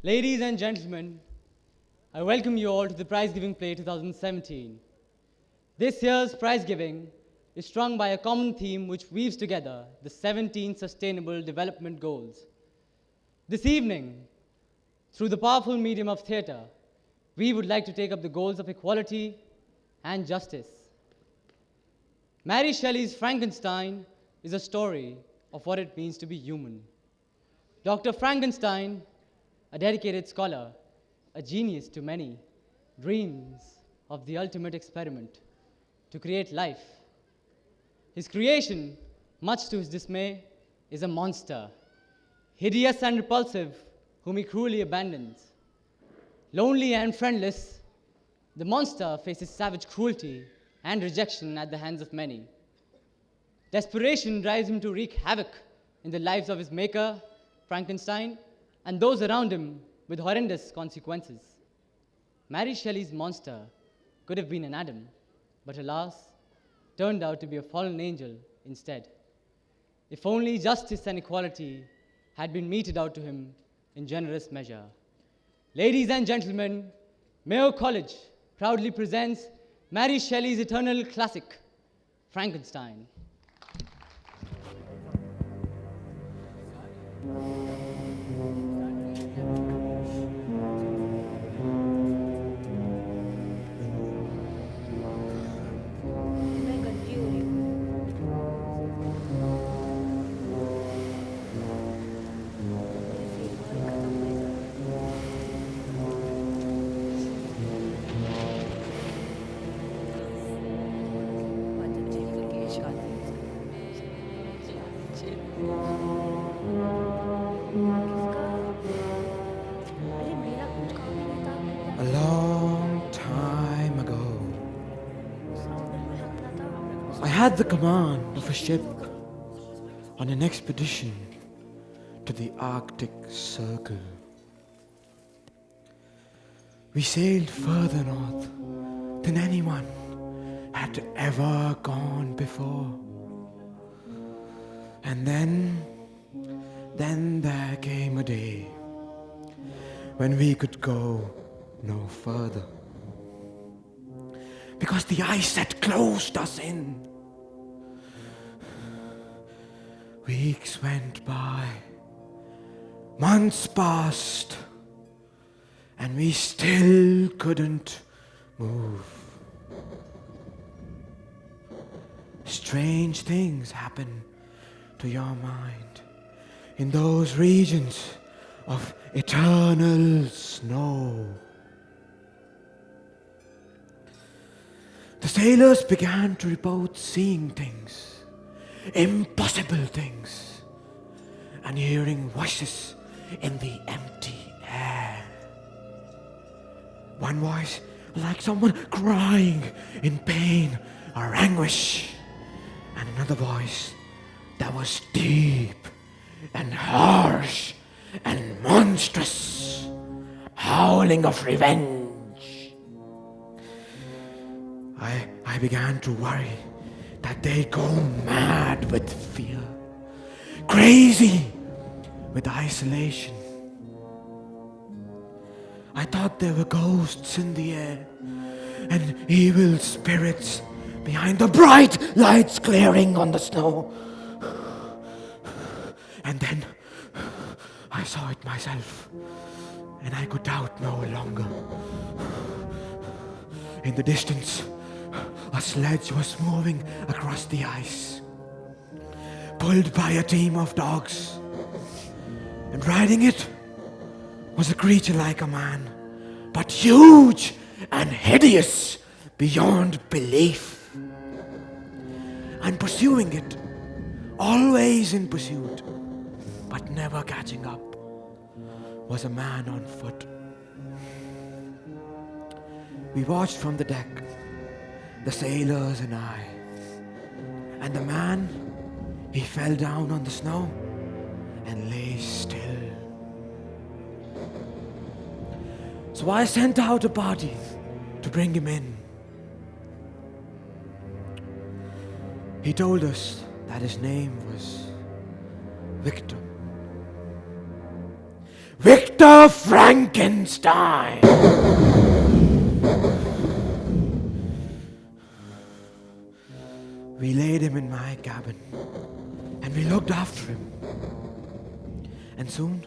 Ladies and gentlemen, I welcome you all to the Prize Giving Play 2017. This year's prize giving is strung by a common theme which weaves together the 17 Sustainable Development Goals. This evening, through the powerful medium of theatre, we would like to take up the goals of equality and justice. Mary Shelley's Frankenstein is a story of what it means to be human. Dr. Frankenstein, a dedicated scholar, a genius to many, dreams of the ultimate experiment to create life. His creation, much to his dismay, is a monster, hideous and repulsive, whom he cruelly abandons. Lonely and friendless, the monster faces savage cruelty and rejection at the hands of many. Desperation drives him to wreak havoc in the lives of his maker, Frankenstein, and those around him with horrendous consequences. Mary Shelley's monster could have been an Adam, but alas, turned out to be a fallen angel instead. If only justice and equality had been meted out to him in generous measure. Ladies and gentlemen, Mayo College proudly presents Mary Shelley's eternal classic, Frankenstein. A long time ago, I had the command of a ship on an expedition to the Arctic Circle. We sailed further north than anyone had ever gone before. And then there came a day when we could go no further, because the ice had closed us in. Weeks went by, months passed, and we still couldn't move. Strange things happen to your mind in those regions of eternal snow. The sailors began to report seeing things, impossible things, and hearing voices in the empty air. One voice like someone crying in pain or anguish, and another voice that was deep and harsh and monstrous, howling of revenge. I began to worry that they'd go mad with fear, crazy with isolation. I thought there were ghosts in the air and evil spirits behind the bright lights glaring on the snow. And then I saw it myself, and I could doubt no longer. In the distance, a sledge was moving across the ice, pulled by a team of dogs. And riding it was a creature like a man, but huge and hideous beyond belief. And pursuing it, always in pursuit, but never catching up, was a man on foot. We watched from the deck, the sailors and I. And the man, he fell down on the snow and lay still. So I sent out a party to bring him in. He told us that his name was Victor. Victor Frankenstein. We laid him in my cabin, and we looked after him. And soon,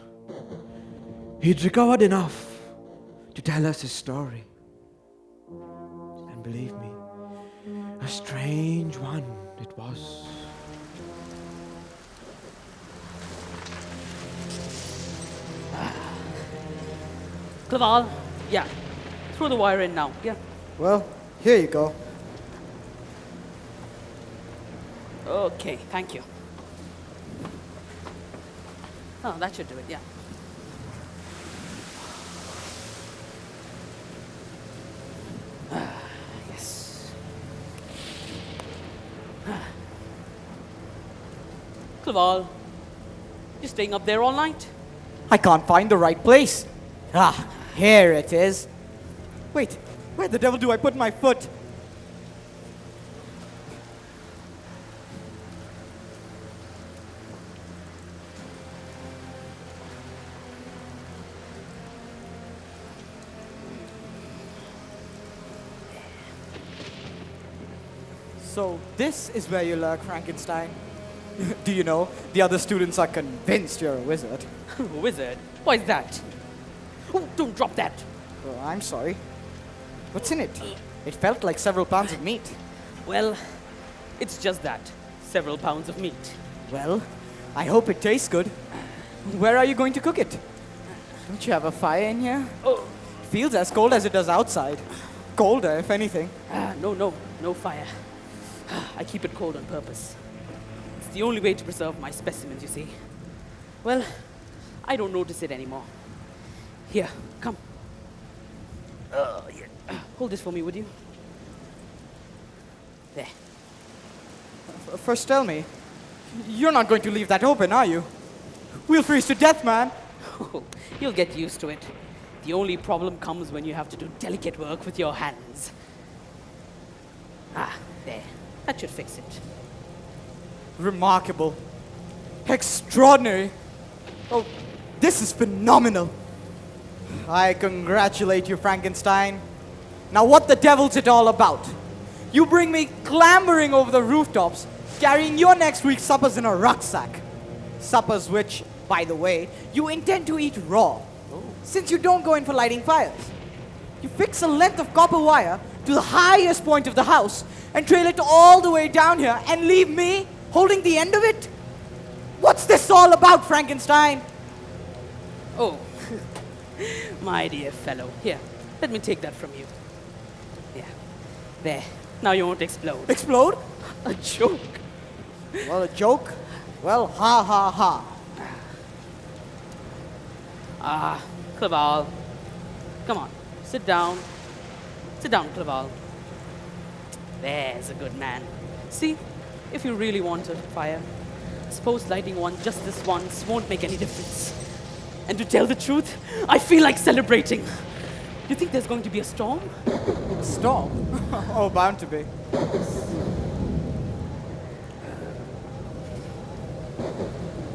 he'd recovered enough to tell us his story. And believe me, a strange one it was. Claval, yeah. Throw the wire in now, yeah. Well, here you go. Okay, thank you. Oh, that should do it, yeah. Yes. Claval, you staying up there all night? I can't find the right place. Ah, here it is. Wait, where the devil do I put my foot? So this is where you lurk, Frankenstein. Do you know, the other students are convinced you're a wizard. Wizard? Why is that? Oh, don't drop that. Oh, I'm sorry. What's in it? It felt like several pounds of meat. Well, it's just that. Several pounds of meat. Well, I hope it tastes good. Where are you going to cook it? Don't you have a fire in here? Oh, Feels as cold as it does outside. Colder, if anything. no fire. I keep it cold on purpose. It's the only way to preserve my specimens, you see. Well, I don't notice it anymore. Here, come. Yeah. Hold this for me, would you? There. First tell me, you're not going to leave that open, are you? We'll freeze to death, man. You'll get used to it. The only problem comes when you have to do delicate work with your hands. Ah, there. That should fix it. Remarkable. Extraordinary. Oh, this is phenomenal. I congratulate you, Frankenstein. Now what the devil's it all about? You bring me clambering over the rooftops, carrying your next week's suppers in a rucksack. Suppers which, by the way, you intend to eat raw, since you don't go in for lighting fires. You fix a length of copper wire to the highest point of the house and trail it all the way down here and leave me holding the end of it? What's this all about, Frankenstein? Oh, my dear fellow. Here, let me take that from you. Yeah, there. Now you won't explode. Explode? A joke. Well, a joke? Well, ha ha ha. Ah, Claval. Come on, sit down. Sit down, Claval. There's a good man. See, if you really want a fire, suppose lighting one just this once won't make any difference. And to tell the truth, I feel like celebrating. You think there's going to be a storm? Storm? Oh, bound to be.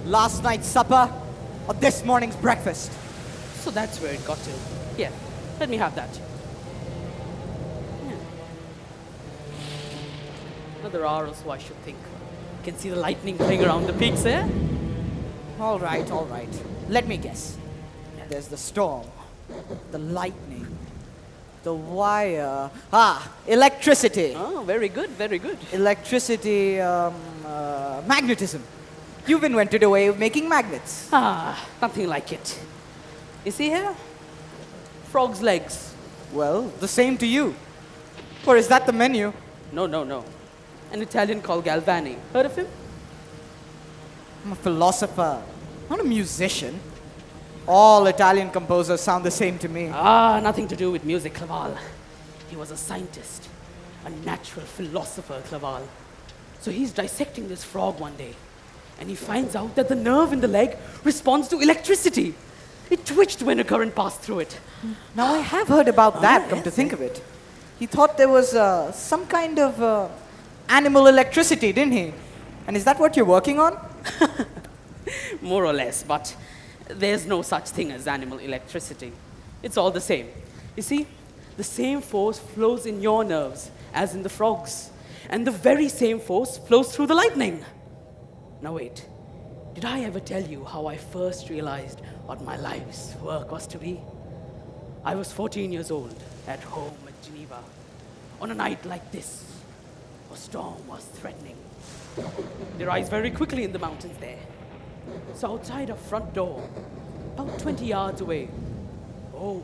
Last night's supper or this morning's breakfast? So that's where it got to. Here, let me have that. Yeah. Another hour or so, I should think. You can see the lightning playing around the peaks there. All right, all right. Let me guess. There's the storm, the lightning, the wire. Ah, electricity. Oh, very good, very good. Electricity, magnetism. You've invented a way of making magnets. Ah, nothing like it. You see here? Frog's legs. Well, the same to you. Or is that the menu? No. An Italian called Galvani. Heard of him? I'm a philosopher, not a musician. All Italian composers sound the same to me. Ah, nothing to do with music, Claval. He was a scientist, a natural philosopher, Claval. So he's dissecting this frog one day, and he finds out that the nerve in the leg responds to electricity. It twitched when a current passed through it. Now I have heard about that, come yes, to think of it. He thought there was some kind of animal electricity, didn't he? And is that what you're working on? More or less, but There's no such thing as animal electricity. It's all the same. You see, the same force flows in your nerves as in the frogs. And the very same force flows through the lightning. Now wait, did I ever tell you how I first realized what my life's work was to be? I was 14 years old, at home at Geneva. On a night like this, a storm was threatening. They rise very quickly in the mountains there. So outside our front door, about 20 yards away,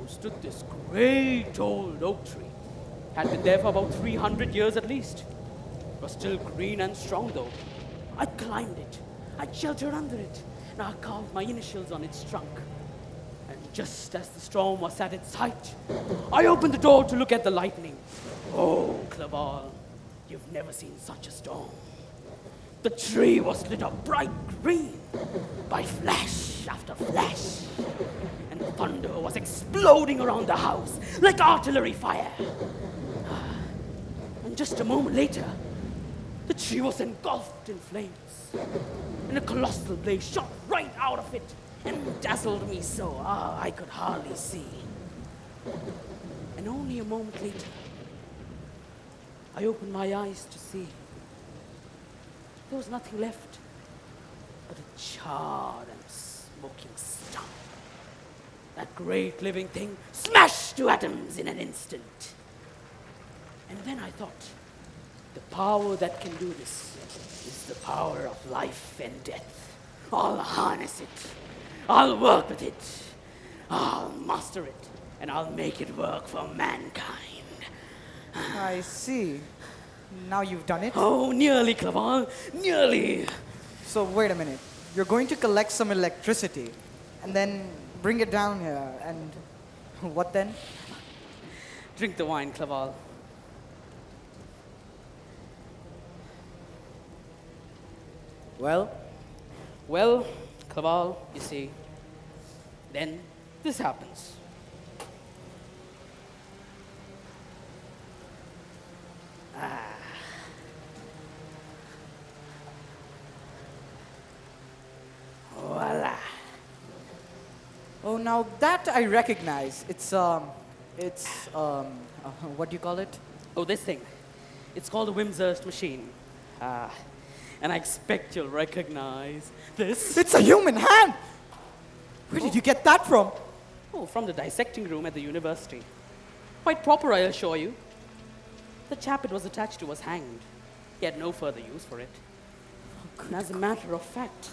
stood this great old oak tree. Had been there for about 300 years at least. It was still green and strong though. I climbed it. I sheltered under it. And I carved my initials on its trunk. And just as the storm was at its height, I opened the door to look at the lightning. Oh, Clerval, you've never seen such a storm. The tree was lit up bright green by flash after flash. And thunder was exploding around the house like artillery fire. And just a moment later, the tree was engulfed in flames. And a colossal blaze shot right out of it and dazzled me so I could hardly see. And only a moment later, I opened my eyes to see there was nothing left but a charred and smoking stump. That great living thing smashed to atoms in an instant. And then I thought, the power that can do this is the power of life and death. I'll harness it. I'll work with it. I'll master it. And I'll make it work for mankind. I see. Now you've done it? Oh, nearly, Clerval. Nearly. So wait a minute. You're going to collect some electricity and then bring it down here and what then? Drink the wine, Clerval. Well, Clerval, you see, then this happens. Voila. oh, now that I recognize. It's what do you call it? Oh, this thing. It's called a Wimshurst machine. And I expect you'll recognize this. It's a human hand! Where did you get that from? Oh, from the dissecting room at the university. Quite proper, I assure you. The chap it was attached to was hanged. He had no further use for it. And as a matter of fact,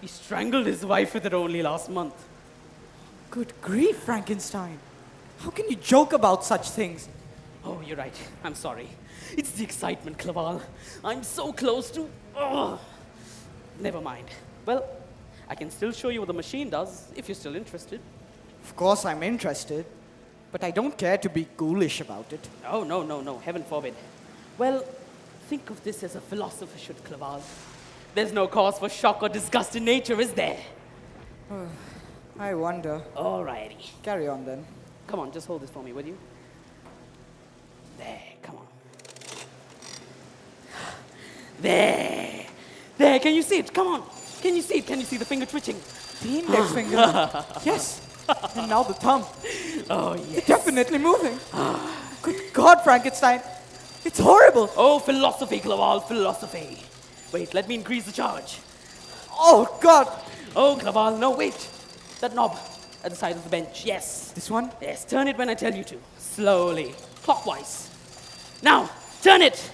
he strangled his wife with it only last month. Good grief, Frankenstein. How can you joke about such things? Oh, you're right. I'm sorry. It's the excitement, Clerval. I'm so close to... Oh. Never mind. Well, I can still show you what the machine does, if you're still interested. Of course I'm interested, but I don't care to be ghoulish about it. Oh, no. Heaven forbid. Well, think of this as a philosopher should, Clerval. There's no cause for shock or disgust in nature, is there? I wonder. Alrighty. Carry on then. Come on, just hold this for me, will you? There, come on. There. There, can you see it? Come on. Can you see it? Can you see the finger twitching? The index finger. Yes. And now the thumb. Oh, yes. Definitely moving. Good God, Frankenstein. It's horrible. Oh, philosophy, Clerval, philosophy. Wait, let me increase the charge. Oh, God. Oh, Clerval, no, wait. That knob at the side of the bench, yes. This one? Yes, turn it when I tell you to. Slowly, clockwise. Now, turn it.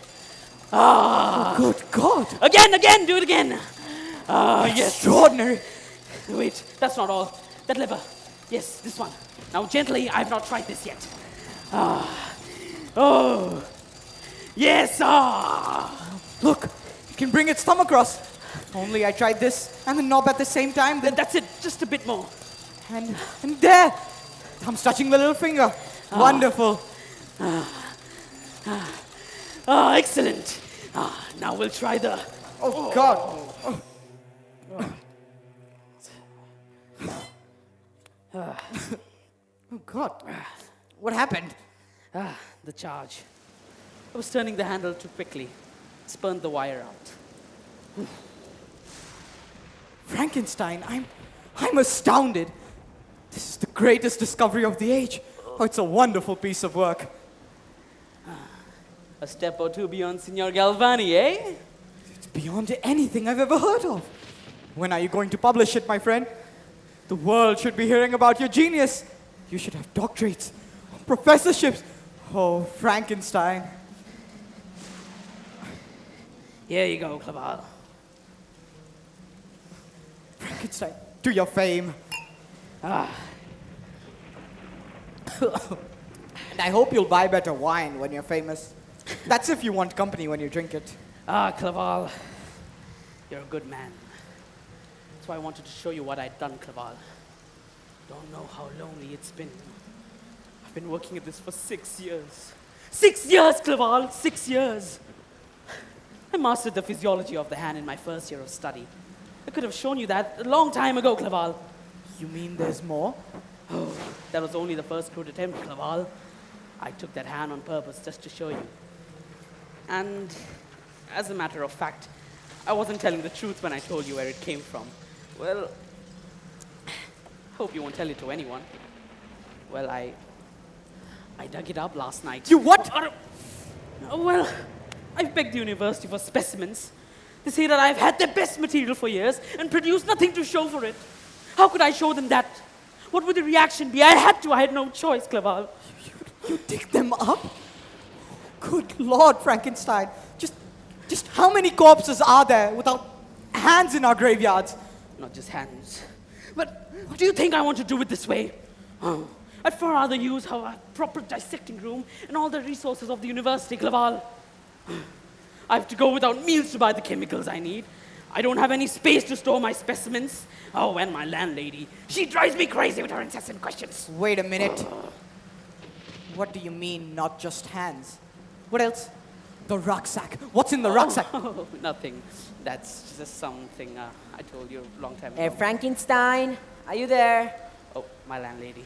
Ah. Oh, good God. Again, do it again. Ah, yes. Extraordinary. Wait, that's not all. That lever. Yes, this one. Now, gently, I've not tried this yet. Ah. Oh. Yes, Look, you can bring its thumb across. If only I tried this and the knob at the same time, then... That's it, just a bit more. And there! Thumb's touching the little finger. Wonderful. Ah, excellent. Now we'll try the... Oh, God. Oh, God. What happened? The charge. I was turning the handle too quickly. Spurned the wire out. Frankenstein, I'm astounded. This is the greatest discovery of the age. Oh, it's a wonderful piece of work. A step or two beyond Signor Galvani, eh? It's beyond anything I've ever heard of. When are you going to publish it, my friend? The world should be hearing about your genius. You should have doctorates, professorships. Oh, Frankenstein. Here you go, Clerval. Frankenstein, to your fame. Ah, And I hope you'll buy better wine when you're famous. That's if you want company when you drink it. Clerval, you're a good man. That's why I wanted to show you what I'd done, Clerval. Don't know how lonely it's been. I've been working at this for 6 years. 6 years, Clerval, 6 years. I mastered the physiology of the hand in my first year of study. I could have shown you that a long time ago, Clerval. You mean there's more? Oh, that was only the first crude attempt, Clerval. I took that hand on purpose just to show you. And as a matter of fact, I wasn't telling the truth when I told you where it came from. Well, hope you won't tell it to anyone. Well, I dug it up last night. You what? Well, I begged the university for specimens. They say that I've had the best material for years and produced nothing to show for it. How could I show them that? What would the reaction be? I had no choice, Clerval. You dig them up? Good Lord, Frankenstein. Just how many corpses are there without hands in our graveyards? Not just hands. But what do you think I want to do it this way? Oh, I'd far rather use a proper dissecting room and all the resources of the university, Clerval. I have to go without meals to buy the chemicals I need. I don't have any space to store my specimens. Oh, and my landlady. She drives me crazy with her incessant questions. Wait a minute. What do you mean, not just hands? What else? The rucksack. What's in the rucksack? Oh, nothing. That's just something I told you a long time ago. Hey, Frankenstein, are you there? Oh, my landlady.